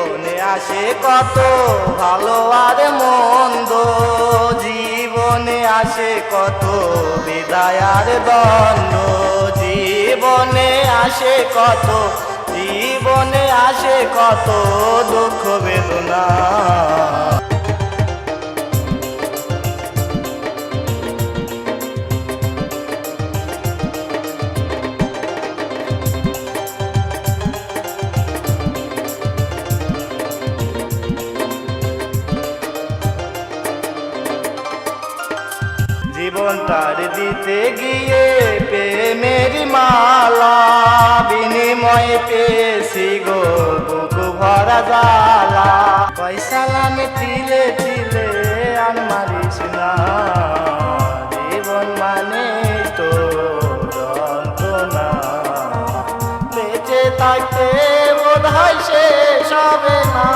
জীবনে আসে কত ভালো আর মন্দ, জীবনে আসে কত বিদায় আর দ্বন্দ্ব, জীবনে আসে কত, জীবনে আসে কত দুঃখ বেদনা। জীবন তার দিতে গিয়ে প্রেমের মালা, বিনিময়ে পেয়েছি গো বুক ভরা জ্বালা। পয়সালামে তিলে তিলে আর মারিস না, জীবন মানে তো যন্ত্রণা। বেঁচে থাকতে বোধ হয় শেষ হবে না।